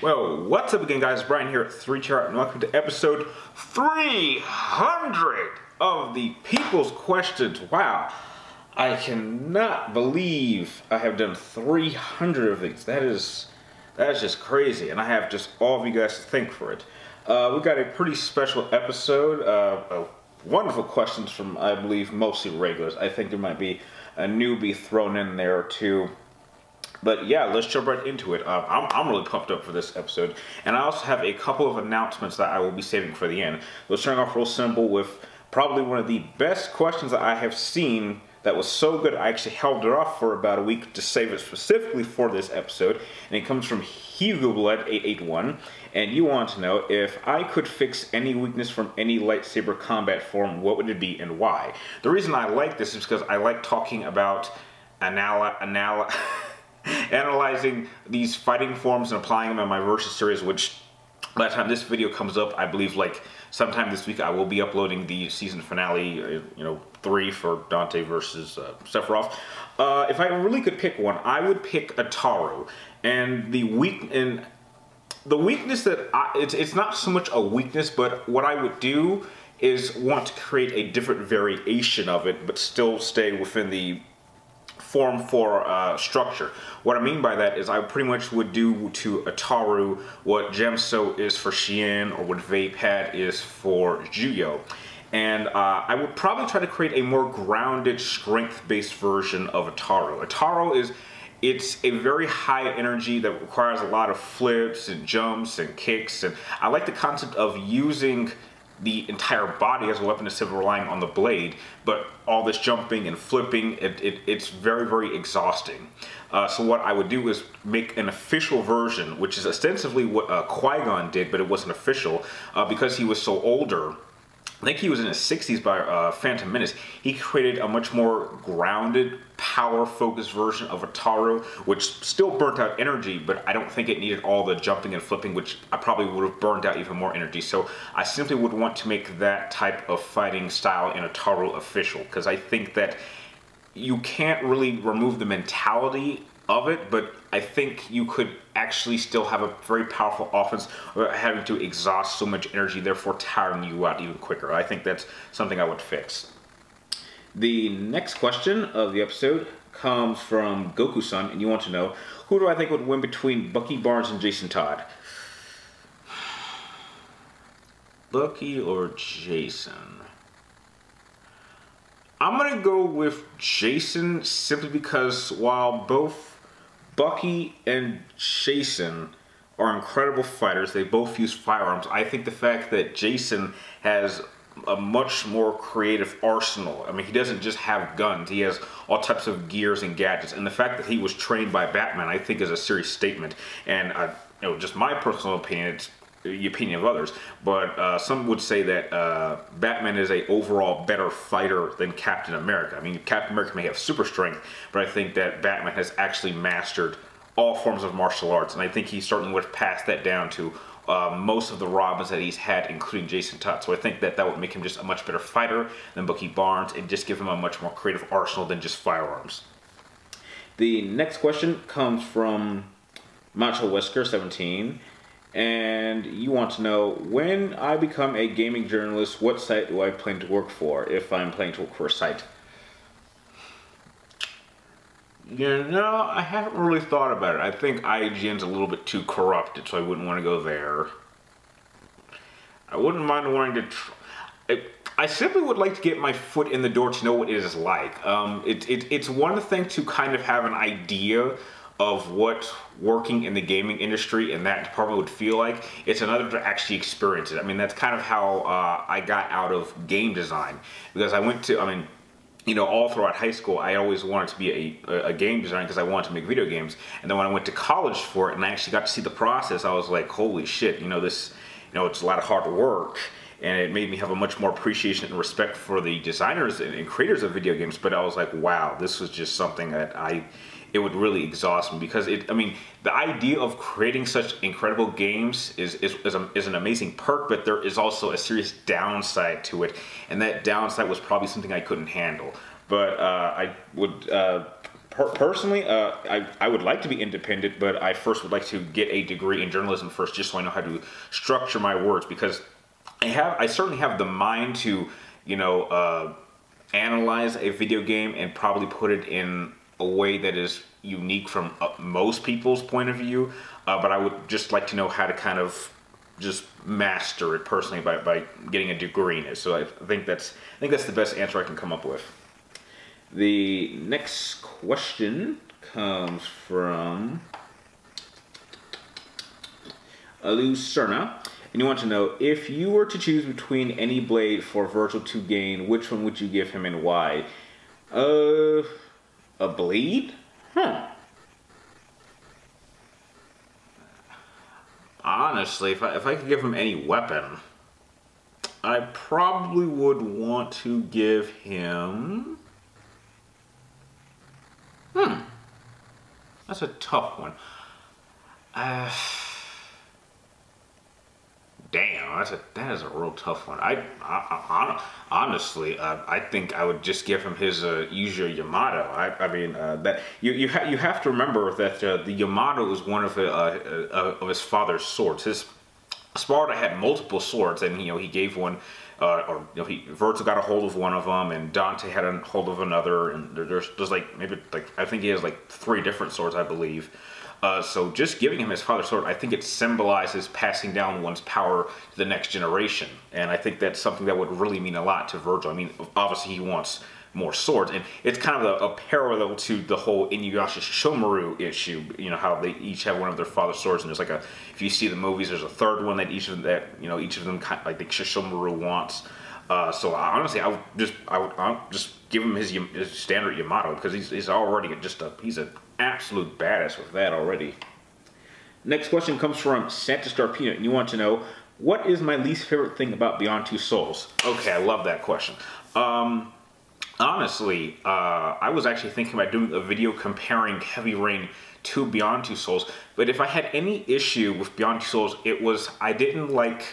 Well, what's up again, guys? Brian here at 3Chart, and welcome to episode 300 of the People's Questions. Wow, I cannot believe I have done 300 of these. That is just crazy, and I have just all of you guys to thank for it. We've got a pretty special episode of wonderful questions from, I believe, mostly regulars. I think there might be a newbie thrown in there too. But yeah, let's jump right into it. I'm really pumped up for this episode. And I also have a couple of announcements that I will be saving for the end. We're starting off real simple with probably one of the best questions that I have seen that was so good I actually held it off for about a week to save it specifically for this episode. And it comes from Healingable at 881. And you want to know, if I could fix any weakness from any lightsaber combat form, what would it be and why? The reason I like this is because I like talking about analyzing these fighting forms and applying them in my Versus series, which by the time this video comes up, I believe like sometime this week I will be uploading the season finale, 3 for Dante versus Sephiroth. If I really could pick one, I would pick Ataru. And the weakness that it's not so much a weakness, but what I would do is want to create a different variation of it, but still stay within the form for structure. What I mean by that is I pretty much would do to Ataru what Gemso is for Xian, or what Vaipad is for Juyo. And I would probably try to create a more grounded, strength-based version of Ataru. Ataru it's a very high energy that requires a lot of flips and jumps and kicks, and I like the concept of using the entire body as a weapon instead of relying on the blade, but all this jumping and flipping, it's very, very exhausting. So what I would do is make an official version, which is ostensibly what Qui-Gon did, but it wasn't official because he was so older. I think he was in his 60s by Phantom Menace. He created a much more grounded, power-focused version of Ataru, which still burnt out energy, but I don't think it needed all the jumping and flipping, which I probably would have burned out even more energy. So I simply would want to make that type of fighting style in Ataru official, because I think that you can't really remove the mentality of it, but I think you could actually still have a very powerful offense without having to exhaust so much energy, therefore tiring you out even quicker. I think that's something I would fix. The next question of the episode comes from GokuSon, and you want to know, who do I think would win between Bucky Barnes and Jason Todd? Bucky or Jason? I'm going to go with Jason simply because while both Bucky and Jason are incredible fighters, they both use firearms. I think the fact that Jason has a much more creative arsenal. I mean, he doesn't just have guns. He has all types of gears and gadgets. And the fact that he was trained by Batman, I think, is a serious statement. And, just my personal opinion, it's the opinion of others, but some would say that Batman is a overall better fighter than Captain America. I mean, Captain America may have super strength, but I think that Batman has actually mastered all forms of martial arts, and I think he certainly would have passed that down to most of the Robins that he's had, including Jason Todd. So I think that that would make him just a much better fighter than Bucky Barnes, and just give him a much more creative arsenal than just firearms. The next question comes from machowesker 17. And you want to know, when I become a gaming journalist, what site do I plan to work for, if I'm planning to work for a site? I haven't really thought about it. I think IGN's a little bit too corrupted, so I wouldn't want to go there. I wouldn't mind wanting to I simply would like to get my foot in the door to know what it is like. It's one thing to kind of have an idea of what working in the gaming industry in that department would feel like. It's another to actually experience it. I mean, that's kind of how I got out of game design, because I went to, all throughout high school, I always wanted to be a game designer because I wanted to make video games. And then when I went to college for it and I actually got to see the process, I was like, holy shit, it's a lot of hard work. And it made me have a much more appreciation and respect for the designers and creators of video games. But I was like, wow, this was just something that it would really exhaust me, because the idea of creating such incredible games is an amazing perk, but there is also a serious downside to it, and that downside was probably something I couldn't handle. But I would Personally, I would like to be independent, but I first would like to get a degree in journalism first, just so I know how to structure my words, because I certainly have the mind to, you know, analyze a video game and probably put it in a way that is unique from most people's point of view, but I would just like to know how to kind of just master it personally by getting a degree in it. So I think that's the best answer I can come up with. The next question comes from Lucerna, and you want to know, if you were to choose between any blade for Virgil to gain, which one would you give him and why? A blade? Huh. Honestly, if I could give him any weapon, I probably would want to give him... That's a tough one. Damn, that is a real tough one. Honestly, I think I would just give him his use your Yamato. I mean, that you have to remember that the Yamato is one of his father's swords. His Sparta had multiple swords, and he gave one. Virgil got a hold of one of them, and Dante had a hold of another, and there's I think he has like 3 different swords, I believe. So just giving him his father's sword, I think it symbolizes passing down one's power to the next generation, and I think that's something that would really mean a lot to Virgil. I mean, obviously he wants more swords, and it's kind of a parallel to the whole Inuyasha Shishomaru issue. You know how they each have one of their father's swords, and there's like if you see the movies, there's a third one that each of them kind of, like the Shishomaru wants. So honestly, I would just give him his standard Yamato, because he's already he's an absolute badass with that already. Next question comes from santastarpa, and you want to know, what is my least favorite thing about Beyond Two Souls? Okay, I love that question. Honestly, I was actually thinking about doing a video comparing Heavy Rain to Beyond Two Souls, but if I had any issue with Beyond Two Souls, it was I didn't like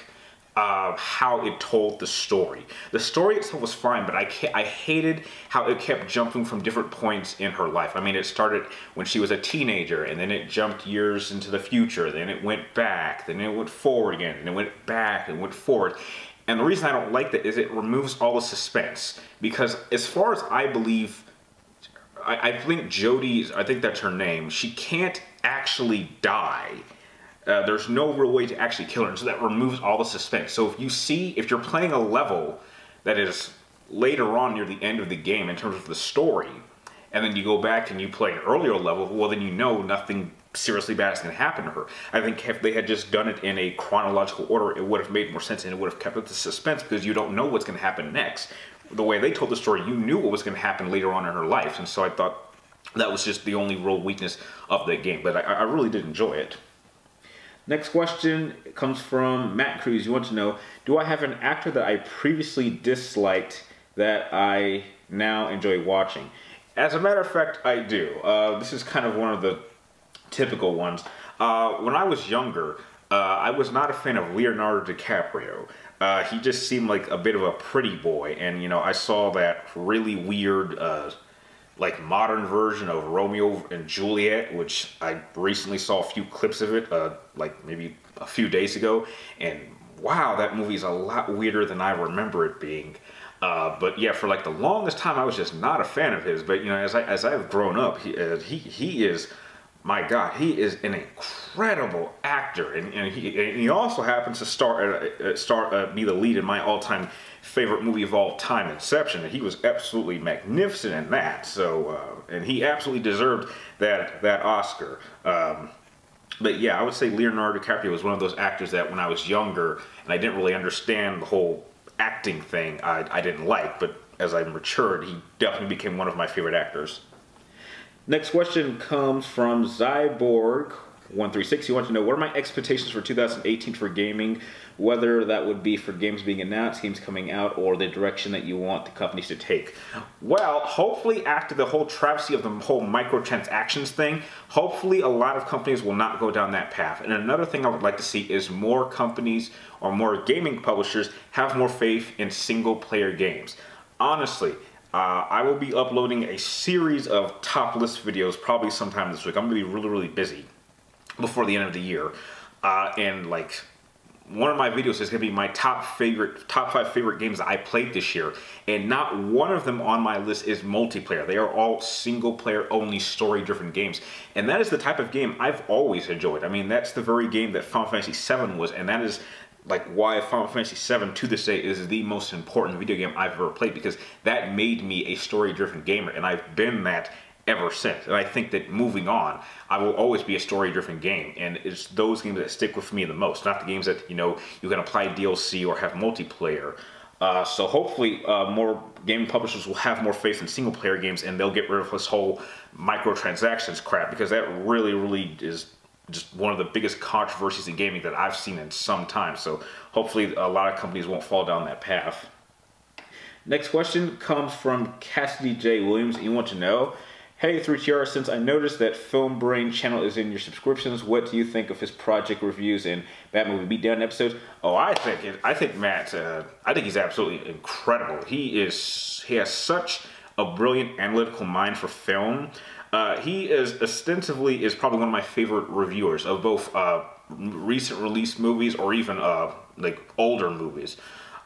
how it told the story. The story itself was fine, but I hated how it kept jumping from different points in her life. I mean, it started when she was a teenager, and then it jumped years into the future, then it went back, then it went forward again, and it went back and went forward. And the reason I don't like that is it removes all the suspense, because as far as I believe, I think Jodie's, I think that's her name, she can't actually die. There's no real way to actually kill her, and so that removes all the suspense. So if you're playing a level that is later on near the end of the game in terms of the story, and then you go back and you play an earlier level, well then you know nothing seriously bad is going to happen to her. I think if they had just done it in a chronological order, it would have made more sense, and it would have kept up the suspense, because you don't know what's going to happen next. The way they told the story, you knew what was going to happen later on in her life, and so I thought that was just the only real weakness of the game, but I really did enjoy it. Next question comes from Matt Cruz. You want to know, do I have an actor that I previously disliked that I now enjoy watching? As a matter of fact, I do. This is kind of one of the typical ones. When I was younger, I was not a fan of Leonardo DiCaprio. He just seemed like a bit of a pretty boy, and I saw that really weird like modern version of Romeo and Juliet, which I recently saw a few clips of it, like maybe a few days ago, and wow, that movie's a lot weirder than I remember it being. But yeah, for like the longest time, I was just not a fan of his. But as I've grown up, he is, my God, he is an incredible actor, and he also happens to be the lead in my all-time favorite movie of all time, Inception. And he was absolutely magnificent in that. So, and he absolutely deserved that Oscar. But yeah, I would say Leonardo DiCaprio was one of those actors that when I was younger and I didn't really understand the whole acting thing, I didn't like. But as I matured, he definitely became one of my favorite actors. Next question comes from Zyborg136. You want to know, what are my expectations for 2018 for gaming, whether that would be for games being announced, games coming out, or the direction that you want the companies to take? Well, hopefully after the whole travesty of the whole microtransactions thing, hopefully a lot of companies will not go down that path. And another thing I would like to see is more companies or more gaming publishers have more faith in single-player games. Honestly, I will be uploading a series of top list videos probably sometime this week. I'm going to be really, really busy before the end of the year. And like, one of my videos is going to be my top 5 favorite games that I played this year. And not one of them on my list is multiplayer. They are all single player only, story driven games. And that is the type of game I've always enjoyed. I mean, that's the very game that Final Fantasy VII was, and that is like why Final Fantasy VII to this day is the most important video game I've ever played, because that made me a story-driven gamer, and I've been that ever since. And I think that moving on, I will always be a story-driven game, and it's those games that stick with me the most, not the games that, you know, you can apply DLC or have multiplayer. So hopefully more gaming publishers will have more faith in single-player games, and they'll get rid of this whole microtransactions crap, because that really, really is just one of the biggest controversies in gaming that I've seen in some time. So hopefully a lot of companies won't fall down that path. Next question comes from Cassidy J. Williams. You want to know, hey 3TR, since I noticed that Film Brain channel is in your subscriptions, what do you think of his project reviews and Batman Movie Beatdown episodes? Oh, I think he's absolutely incredible. He has such a brilliant analytical mind for film. He is ostensibly probably one of my favorite reviewers of both recent release movies or even like older movies.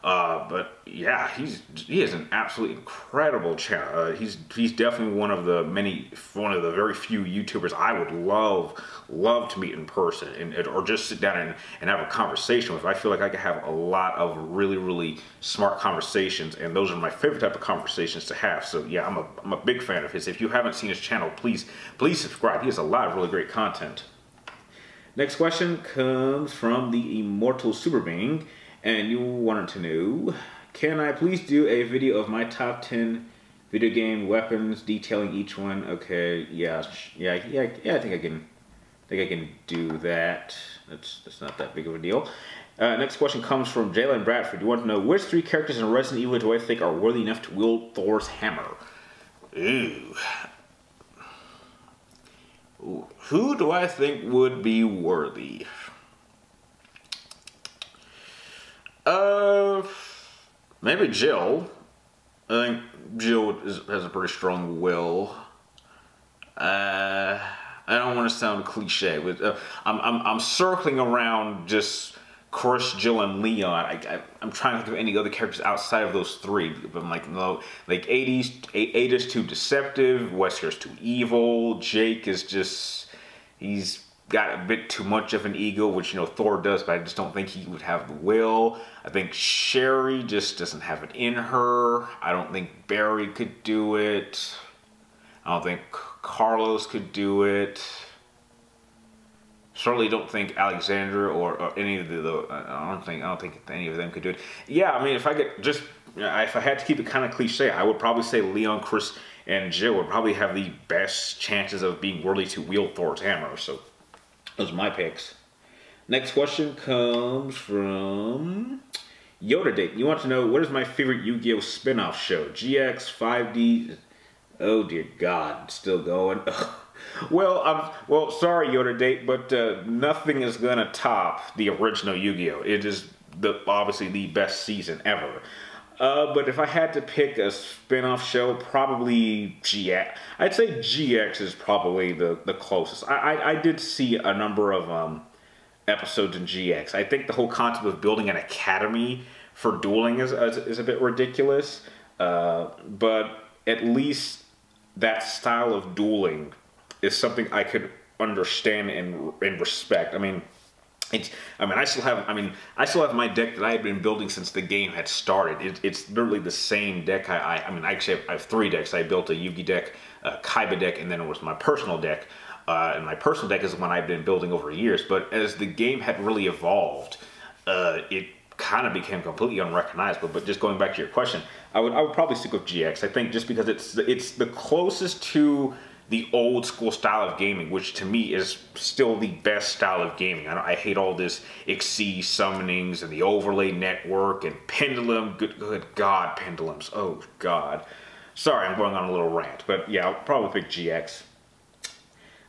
But yeah, he is an absolutely incredible channel. He's definitely one of the very few YouTubers I would love to meet in person or just sit down and have a conversation with. I feel like I could have a lot of really smart conversations, and those are my favorite type of conversations to have. So yeah, I'm a big fan of his. If you haven't seen his channel, please subscribe. He has a lot of really great content. Next question comes from the Immortal Superman. And you wanted to know, can I please do a video of my top 10 video game weapons, detailing each one? Okay, yeah, I think I can do that. That's not that big of a deal. Next question comes from Jalen Bradford. You want to know, which 3 characters in Resident Evil do I think are worthy enough to wield Thors Hammer? Ooh. Who do I think would be worthy? Maybe Jill. I think Jill has a pretty strong will. I don't want to sound cliche, but I'm circling around just Chris, Jill, and Leon. I'm trying to think of any other characters outside of those 3. But I'm like, no, like Ada's too deceptive, Wesker's too evil, Jake is just, he's got a bit too much of an ego, which, you know, Thor does, but I just don't think he would have the will. I think Sherry just doesn't have it in her. I don't think Barry could do it. I don't think Carlos could do it. Certainly don't think Alexandra or any of the I don't think any of them could do it. Yeah, I mean, if I could just, if I had to keep it kind of cliche, I would probably say Leon, Chris, and Jill would probably have the best chances of being worthy to wield Thor's hammer. So those are my picks. Next question comes from Yoda Date. You want to know, what is my favorite Yu-Gi-Oh! Spin-off show? GX, 5D, oh dear God, still going. Well, sorry Yoda Date, but nothing is gonna top the original Yu-Gi-Oh! It is obviously the best season ever. But if I had to pick a spin-off show, probably GX. I'd say GX is probably the closest. I did see a number of episodes in GX. I think the whole concept of building an academy for dueling is a bit ridiculous. But at least that style of dueling is something I could understand and respect. I still have my deck that I had been building since the game had started. It's literally the same deck. Actually I have 3 decks. I built a Yugi deck, a Kaiba deck, and then it was my personal deck. And my personal deck is the one I've been building over years. But as the game had really evolved, it kind of became completely unrecognizable. But just going back to your question, I would probably stick with GX. I think just because it's the closest to the old school style of gaming, which to me is still the best style of gaming. I hate all this Xyz summonings and the overlay network and pendulum. Good God, pendulums. Oh God. Sorry, I'm going on a little rant, but yeah, I'll probably pick GX.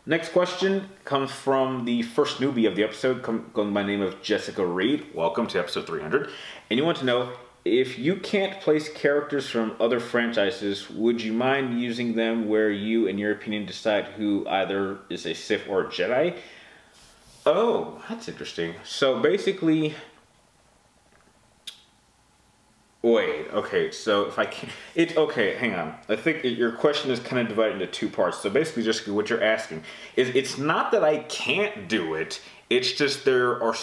Next question comes from the first newbie of the episode, going by the name of Jessica Reed. Welcome to episode 300. And you want to know, if you can't place characters from other franchises, would you mind using them where you, in your opinion, decide who either is a Sith or a Jedi? Oh, that's interesting. So basically, wait, okay, so if I can't, okay, hang on. I think your question is kind of divided into two parts. So basically just what you're asking is, it's not that I can't do it, it's just there are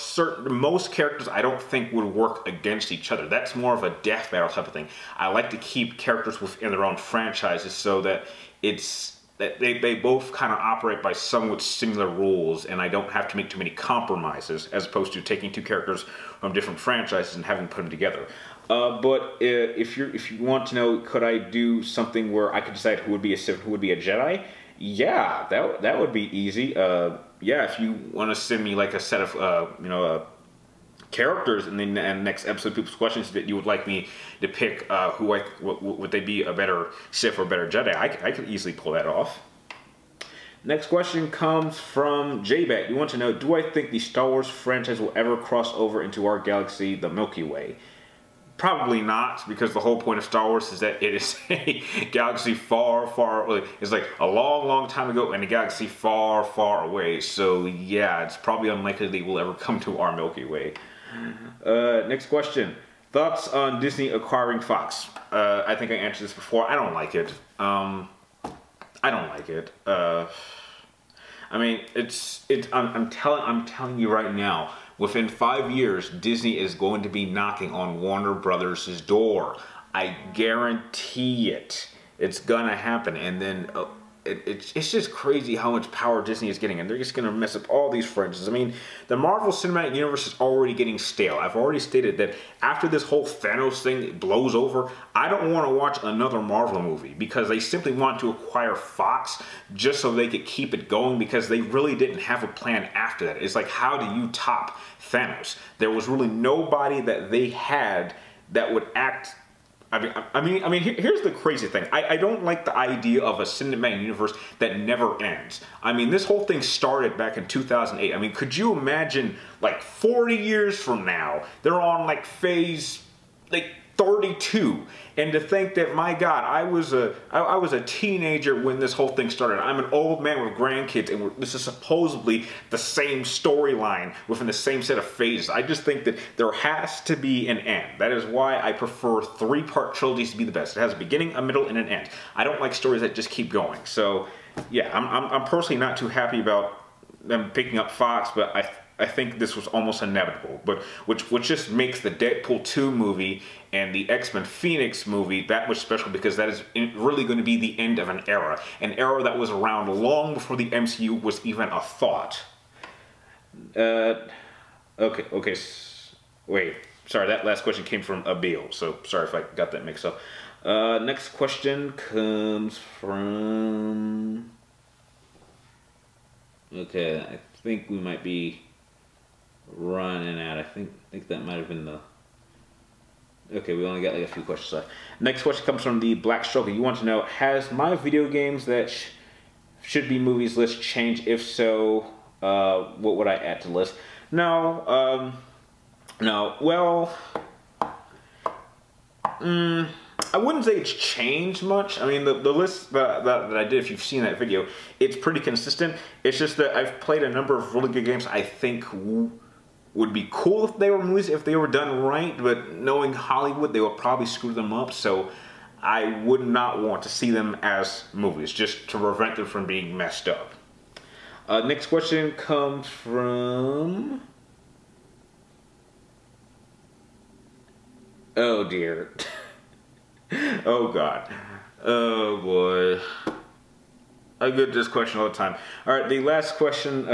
most characters I don't think would work against each other. That's more of a death battle type of thing. I like to keep characters within their own franchises so that they both kind of operate by somewhat similar rules, and I don't have to make too many compromises, as opposed to taking two characters from different franchises and having put them together. But if you want to know, could I do something where I could decide who would be a Sith, who would be a Jedi? Yeah, that would be easy. Yeah, if you want to send me like a set of characters, and then in the next episode, people's questions that you would like me to pick, would they be a better Sith or a better Jedi? I could easily pull that off. Next question comes from JBat. You want to know, do I think the Star Wars franchise will ever cross over into our galaxy, the Milky Way? Probably not, because the whole point of Star Wars is that it is a galaxy far, far away. It's like a long, long time ago and a galaxy far, far away. So yeah, it's probably unlikely they will ever come to our Milky Way. Next question. Thoughts on Disney acquiring Fox? I think I answered this before. I don't like it. I don't like it. I mean, I'm telling you right now, within 5 years, Disney is going to be knocking on Warner Brothers' door. I guarantee it. It's gonna happen, and then it's just crazy how much power Disney is getting, and they're just gonna mess up all these franchises. I mean, the Marvel Cinematic Universe is already getting stale. I've already stated that after this whole Thanos thing blows over, I don't want to watch another Marvel movie, because they simply want to acquire Fox just so they could keep it going, because they really didn't have a plan after that. It's like, how do you top Thanos? There was really nobody that they had that would act. I mean, here's the crazy thing. I don't like the idea of a cinematic universe that never ends. I mean, this whole thing started back in 2008. I mean, could you imagine, like, 40 years from now, they're on, like, phase, like, 32, and to think that, my God, I was a teenager when this whole thing started. I'm an old man with grandkids, and this is supposedly the same storyline within the same set of phases. I just think that there has to be an end. That is why I prefer 3-part trilogies to be the best. It has a beginning, a middle, and an end. I don't like stories that just keep going. So yeah, I'm personally not too happy about them picking up Fox, but I think this was almost inevitable, but which just makes the Deadpool 2 movie and the X-Men Phoenix movie that much special, because that is really going to be the end of an era that was around long before the MCU was even a thought. Okay, wait, sorry, that last question came from Abil, so sorry if I got that mixed up. Next question comes from, okay, I think we might be running out. I think that might have been the... Okay, we only got like a few questions left. Next question comes from the Black Struggle. You want to know, has my video games that should be movies list changed? If so, what would I add to the list? No, no. Well, I wouldn't say it's changed much. I mean, the list that I did, if you've seen that video, it's pretty consistent. It's just that I've played a number of really good games I think would be cool if they were movies, if they were done right, but knowing Hollywood, they would probably screw them up, so I would not want to see them as movies, just to prevent them from being messed up. Next question comes from... Oh dear. Oh God. Oh boy. I get this question all the time. Alright, the last question...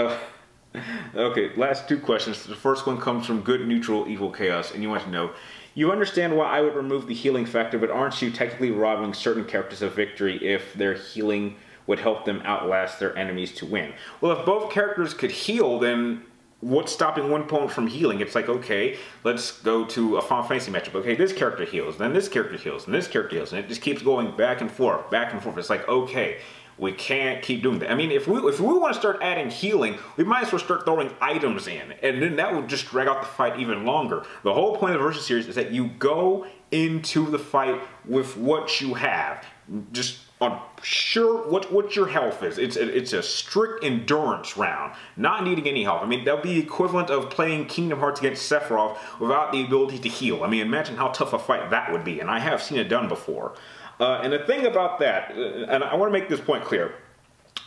Okay, last 2 questions. The first one comes from Good Neutral Evil Chaos, and you want to know, you understand why I would remove the healing factor, but aren't you technically robbing certain characters of victory if their healing would help them outlast their enemies to win? Well, if both characters could heal, then what's stopping one opponent from healing? It's like, okay, let's go to a Final Fantasy matchup. Okay, this character heals, then this character heals, and this character heals, and it just keeps going back and forth, back and forth. It's like, okay, We can't keep doing that. I mean, if we want to start adding healing, we might as well start throwing items in, and then that will just drag out the fight even longer. The whole point of the Versus series is that you go into the fight with what you have, just on sure what your health is. It's a strict endurance round, not needing any help. I mean, that would be the equivalent of playing Kingdom Hearts against Sephiroth without the ability to heal. I mean, imagine how tough a fight that would be, and I have seen it done before. And the thing about that, and I want to make this point clear,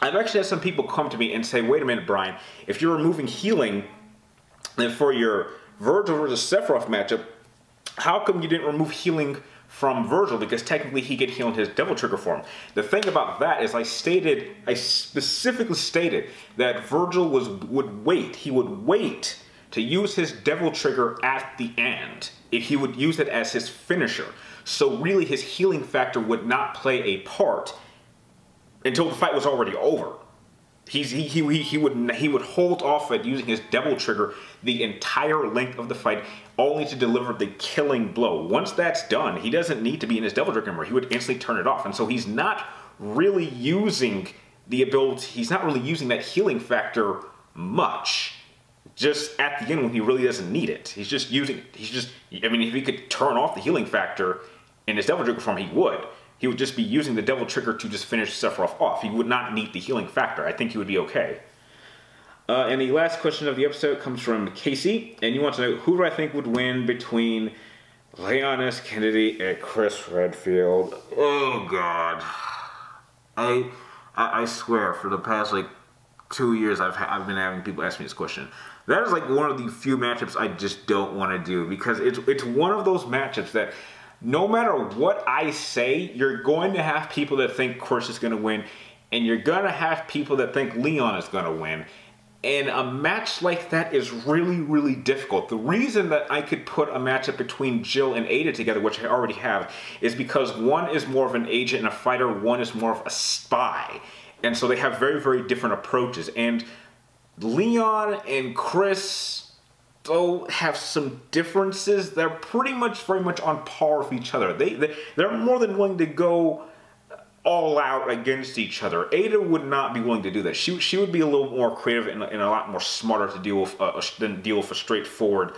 I've actually had some people come to me and say, wait a minute, Brian, if you're removing healing for your Virgil versus Sephiroth matchup, how come you didn't remove healing from Virgil? Because technically he could heal in his Devil Trigger form. The thing about that is I specifically stated that Virgil would wait. He would wait to use his Devil Trigger at the end. If he would use it as his finisher. So really his healing factor would not play a part until the fight was already over. He would hold off at using his Devil Trigger the entire length of the fight, only to deliver the killing blow. Once that's done, he doesn't need to be in his Devil Trigger anymore. He would instantly turn it off. And so he's not really using the ability, he's not really using that healing factor much. Just at the end when he really doesn't need it. He's just using, I mean, if he could turn off the healing factor in his Devil Trigger form, he would. He would just be using the Devil Trigger to just finish Sephiroth off. He would not need the healing factor. I think he would be okay. And the last question of the episode comes from Casey, and you want to know, who do I think would win between Leon S. Kennedy and Chris Redfield? Oh, God. I swear, for the past, like, 2 years, I've been having people ask me this question. That is, like, one of the few matchups I just don't want to do, because it's one of those matchups that no matter what I say, you're going to have people that think Chris is going to win, and you're going to have people that think Leon is going to win. And a match like that is really, really difficult. The reason that I could put a matchup between Jill and Ada together, which I already have, is because one is more of an agent and a fighter, one is more of a spy. And so they have very, very different approaches. And Leon and Chris, though, have some differences. They're pretty much very much on par with each other. They're more than willing to go all out against each other. Ada would not be willing to do that. She would be a little more creative and a lot more smarter to deal with than deal with a straightforward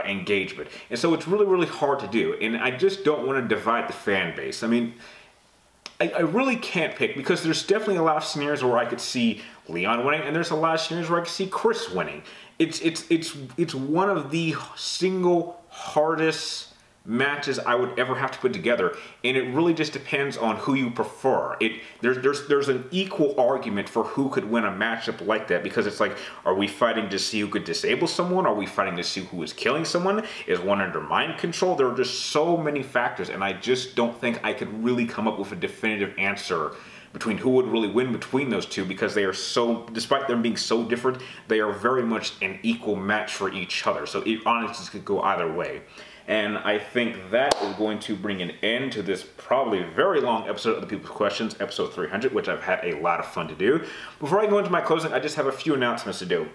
engagement. And so it's really, really hard to do. And I just don't want to divide the fan base. I mean, I really can't pick, because there's definitely a lot of scenarios where I could see Leon winning, and there's a lot of scenarios where I could see Chris winning. It's one of the single hardest matches I would ever have to put together, and it really just depends on who you prefer. There's an equal argument for who could win a matchup like that, because it's like, are we fighting to see who could disable someone? Are we fighting to see who is killing someone? Is one under mind control? There are just so many factors, and I just don't think I could really come up with a definitive answer between who would really win between those two, because they are so, despite them being so different, they are very much an equal match for each other. So it honestly could go either way. And I think that is going to bring an end to this probably very long episode of the People's Questions, episode 300, which I've had a lot of fun to do. Before I go into my closing, I just have a few announcements to do.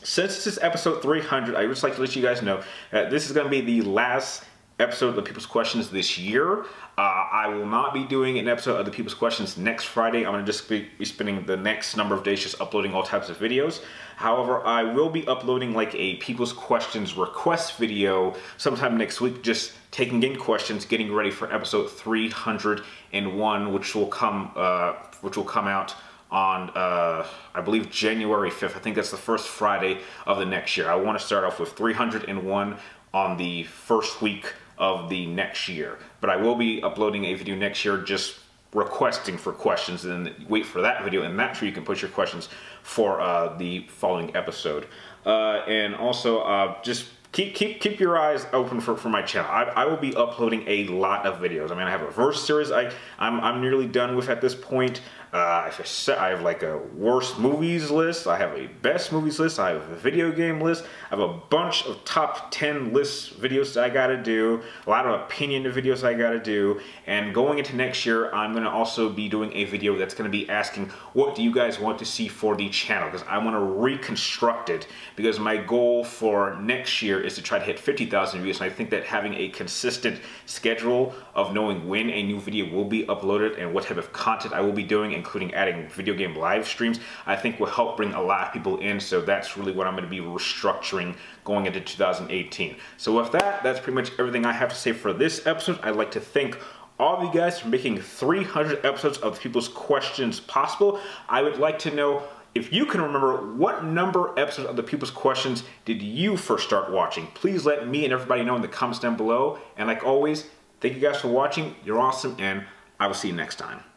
Since this is episode 300, I would just like to let you guys know that this is going to be the last episode of the People's Questions this year. I will not be doing an episode of the People's Questions next Friday. I'm going to just be spending the next number of days just uploading all types of videos. However, I will be uploading like a People's Questions request video sometime next week, just taking in questions, getting ready for episode 301, which will come out on, I believe, January 5th. I think that's the first Friday of the next year. I want to start off with 301 on the first week of the next year. But I will be uploading a video next year just requesting for questions, and then wait for that video, and that's where you can put your questions for the following episode. And also, just keep your eyes open for my channel. I will be uploading a lot of videos. I mean, I have a verse series I'm nearly done with at this point. I have like a worst movies list, I have a best movies list, I have a video game list, I have a bunch of top 10 list videos that I gotta do, a lot of opinion videos I gotta do, and going into next year, I'm gonna also be doing a video that's gonna be asking, what do you guys want to see for the channel? Because I wanna reconstruct it, because my goal for next year is to try to hit 50,000 views, and I think that having a consistent schedule of knowing when a new video will be uploaded and what type of content I will be doing, and including adding video game live streams, I think will help bring a lot of people in. So that's really what I'm going to be restructuring going into 2018. So with that, that's pretty much everything I have to say for this episode. I'd like to thank all of you guys for making 300 episodes of people's questions possible. I would like to know, if you can remember, what number episodes of the People's Questions did you first start watching? Please let me and everybody know in the comments down below. And like always, thank you guys for watching. You're awesome, and I will see you next time.